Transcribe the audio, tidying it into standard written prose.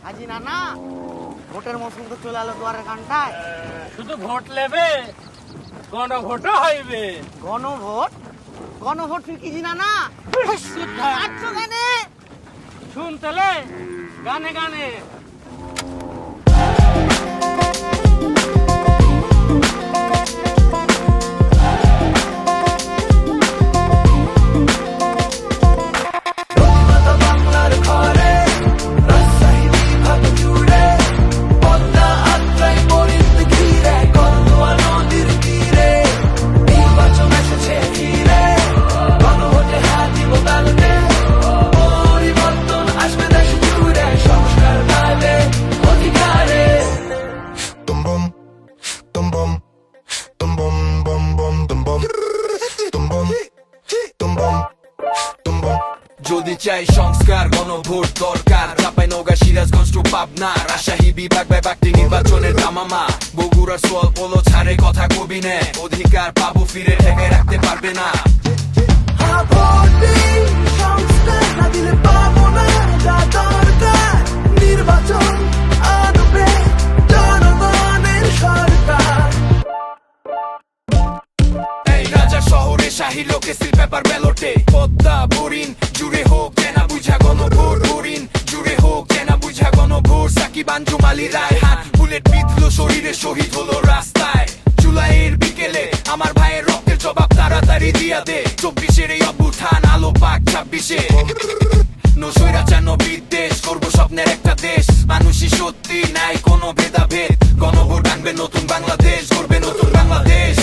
আজি নানা ভোটের মৌসুম তো চলে এলো দুয়ারের কানটায়। শুধু ভোট নেবে, গণভোটও হইবে। গণভোট? গণভোট তুই কি জিনা না? আচ্ছা গানে শুনতেলে গানে গানে যদি চাই সংস্কার গণভোট দরকার। চাঁপাইনওগাঁ, সিরাজগঞ্জ টু পাবনা, রাজশাহী বিভাগ ব্যাপারটি নির্বাচনের দামামা। বগুড়ার সোয়াল পোলো ছাড়ে কথা কবি নে, অধিকার পাবো ফিরে ঠেকায় রাখতে পারবে না। সংস্কার না দিলে পাবো না যা দরকার। নির্বাচন আনবে জনগণের সরকার। এই রাজা শহরে শাহী লোকে সিল পেপার ব্যালটে, পদ্মা বোরিং জুড়ে হোক জেনা বুঝা গণভোট। বোরিং জুড়ে হোক জেনা বুঝা গণভোট। সাকিব আঞ্জুম আলী রায়হান বুলেট বিঁধলো শরীরে, শহীদ হলো রাস্তায়। জুলাইয়ের বিকেলে আমার ভাইয়ের রক্তের জবাব তাড়াতাড়ি দিয়া দে। 24-এর এই অভ্যুত্থান আলো পাক 26-এ। নৈরাচার বিদ্বেষ করবো স্বপ্নের একটা দেশ। মানুষই সত্যি নাই কোনো ভেদাভেদ। গণভোট আনবে নতুন বাংলাদেশ, করবে নতুন বাংলাদেশ।